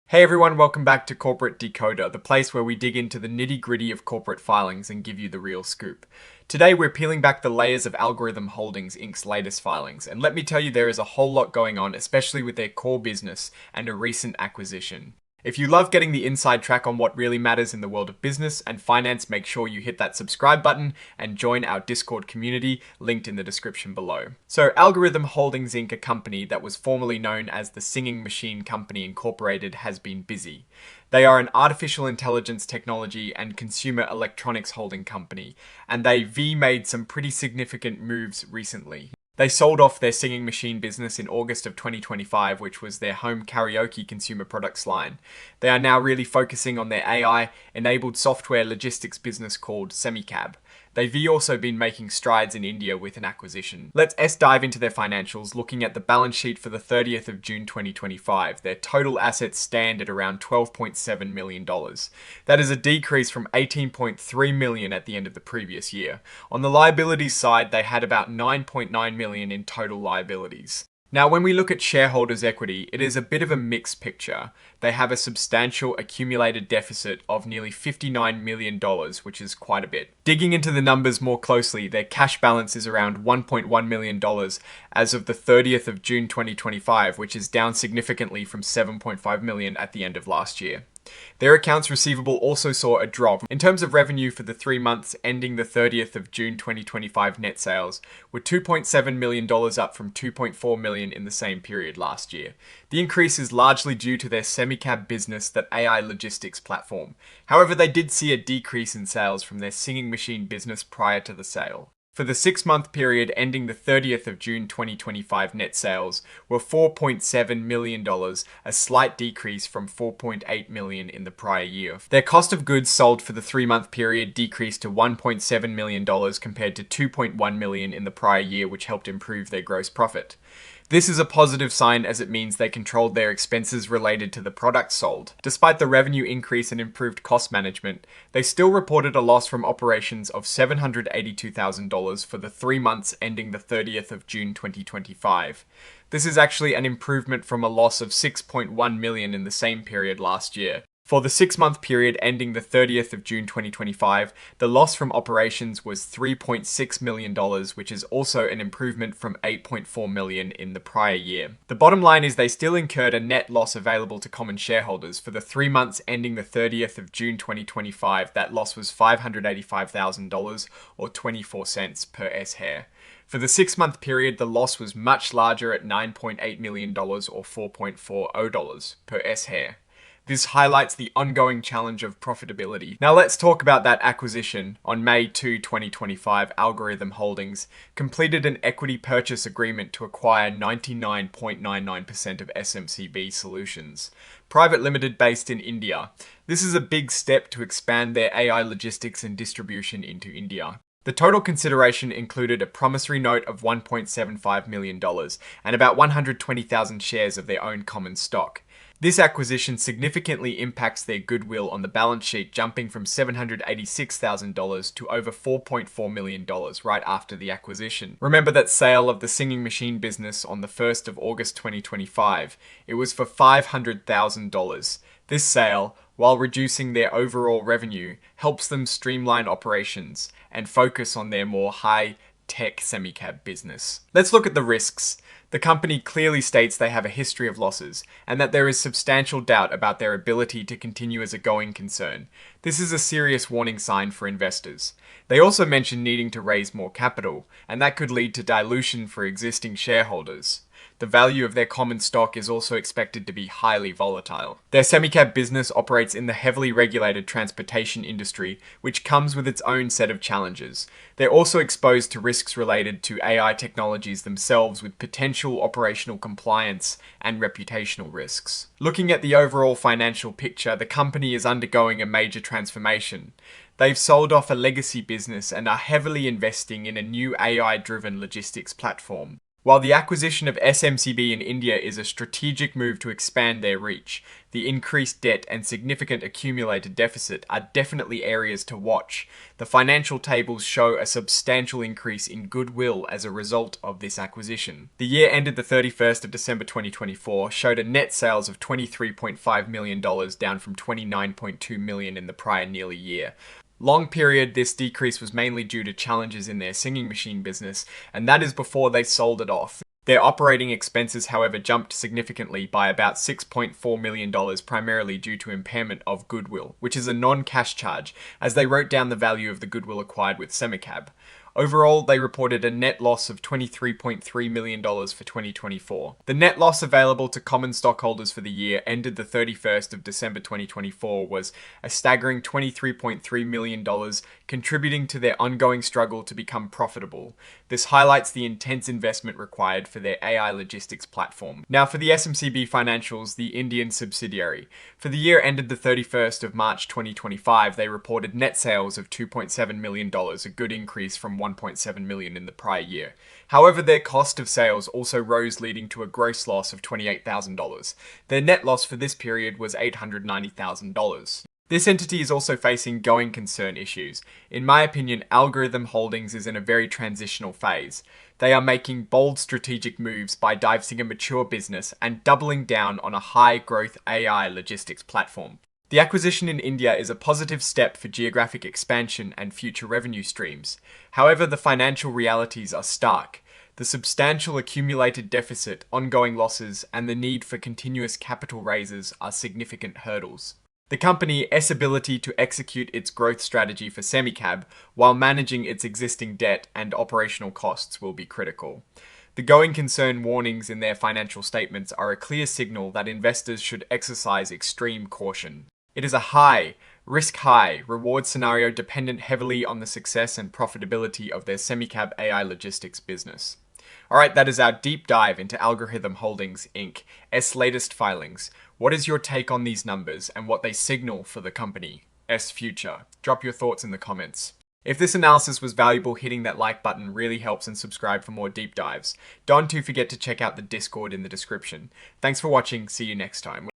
Hey everyone, welcome back to Corporate Decoder, the place where we dig into the nitty-gritty of corporate filings and give you the real scoop. Today we're peeling back the layers of Algorhythm Holdings Inc.'s latest filings, and let me tell you there is a whole lot going on, especially with their core business and a recent acquisition. If you love getting the inside track on what really matters in the world of business and finance, make sure you hit that subscribe button and join our Discord community, linked in the description below. So, Algorhythm Holdings Inc., a company that was formerly known as the Singing Machine Company Incorporated, has been busy. They are an artificial intelligence technology and consumer electronics holding company, and they've made some pretty significant moves recently. They sold off their singing machine business in August of 2025, which was their home karaoke consumer products line. They are now really focusing on their AI-enabled software logistics business called Semicab. They've also been making strides in India with an acquisition. Let's dive into their financials, looking at the balance sheet for the 30th of June 2025. Their total assets stand at around $12.7 million. That is a decrease from $18.3 million at the end of the previous year. On the liabilities side, they had about $9.9 million in total liabilities. Now, when we look at shareholders' equity, it is a bit of a mixed picture. They have a substantial accumulated deficit of nearly $59 million, which is quite a bit. Digging into the numbers more closely, their cash balance is around $1.1 million as of the 30th of June 2025, which is down significantly from $7.5 million at the end of last year. Their accounts receivable also saw a drop. In terms of revenue for the 3 months ending the 30th of June 2025, net sales were $2.7 million, up from $2.4 million in the same period last year. The increase is largely due to their Semicab business, that AI logistics platform. However, they did see a decrease in sales from their singing machine business prior to the sale. For the 6-month period ending the 30th of June 2025, net sales were $4.7 million, a slight decrease from $4.8 million in the prior year. Their cost of goods sold for the 3-month period decreased to $1.7 million compared to $2.1 million in the prior year, which helped improve their gross profit. This is a positive sign, as it means they controlled their expenses related to the products sold. Despite the revenue increase and improved cost management, they still reported a loss from operations of $782,000 for the 3 months ending the 30th of June 2025. This is actually an improvement from a loss of $6.1 million in the same period last year. For the 6-month period ending the 30th of June 2025, the loss from operations was $3.6 million, which is also an improvement from $8.4 million in the prior year. The bottom line is they still incurred a net loss available to common shareholders. For the 3 months ending the 30th of June 2025, that loss was $585,000 or 24 cents per S-share. For the 6-month period, the loss was much larger at $9.8 million or $4.40 per S-share. This highlights the ongoing challenge of profitability. Now let's talk about that acquisition. On May 2, 2025, Algorhythm Holdings completed an equity purchase agreement to acquire 99.99% of SMCB Solutions, private limited based in India. This is a big step to expand their AI logistics and distribution into India. The total consideration included a promissory note of $1.75 million and about 120,000 shares of their own common stock. This acquisition significantly impacts their goodwill on the balance sheet, jumping from $786,000 to over $4.4 million right after the acquisition. Remember that sale of the singing machine business on the 1st of August 2025. It was for $500,000. This sale, while reducing their overall revenue, helps them streamline operations and focus on their more high-tech Semicab business. Let's look at the risks. The company clearly states they have a history of losses, and that there is substantial doubt about their ability to continue as a going concern. This is a serious warning sign for investors. They also mention needing to raise more capital, and that could lead to dilution for existing shareholders. The value of their common stock is also expected to be highly volatile. Their Semicab business operates in the heavily regulated transportation industry, which comes with its own set of challenges. They're also exposed to risks related to AI technologies themselves, with potential operational compliance and reputational risks. Looking at the overall financial picture, the company is undergoing a major transformation. They've sold off a legacy business and are heavily investing in a new AI-driven logistics platform. While the acquisition of SMCB in India is a strategic move to expand their reach, the increased debt and significant accumulated deficit are definitely areas to watch. The financial tables show a substantial increase in goodwill as a result of this acquisition. The year ended the 31st of December 2024 showed a net sales of $23.5 million, down from $29.2 million in the prior nearly year. Long period, this decrease was mainly due to challenges in their singing machine business, and that is before they sold it off. Their operating expenses, however, jumped significantly by about $6.4 million, primarily due to impairment of goodwill, which is a non-cash charge, as they wrote down the value of the goodwill acquired with Semicab. Overall, they reported a net loss of $23.3 million for 2024. The net loss available to common stockholders for the year ended the 31st of December 2024 was a staggering $23.3 million, contributing to their ongoing struggle to become profitable. This highlights the intense investment required for their AI logistics platform. Now for the SMCB financials, the Indian subsidiary. For the year ended the 31st of March 2025, they reported net sales of $2.7 million, a good increase from $1.7 million in the prior year. However, their cost of sales also rose, leading to a gross loss of $28,000. Their net loss for this period was $890,000. This entity is also facing going concern issues. In my opinion, Algorhythm Holdings is in a very transitional phase. They are making bold strategic moves by divesting a mature business and doubling down on a high-growth AI logistics platform. The acquisition in India is a positive step for geographic expansion and future revenue streams. However, the financial realities are stark. The substantial accumulated deficit, ongoing losses, and the need for continuous capital raises are significant hurdles. The company's ability to execute its growth strategy for Semicab while managing its existing debt and operational costs will be critical. The going concern warnings in their financial statements are a clear signal that investors should exercise extreme caution. It is a risk-high reward scenario dependent heavily on the success and profitability of their Semicab AI logistics business. Alright, that is our deep dive into Algorhythm Holdings Inc.'s latest filings. What is your take on these numbers and what they signal for the company's future? Drop your thoughts in the comments. If this analysis was valuable, hitting that like button really helps, and subscribe for more deep dives. Don't forget to check out the Discord in the description. Thanks for watching, see you next time.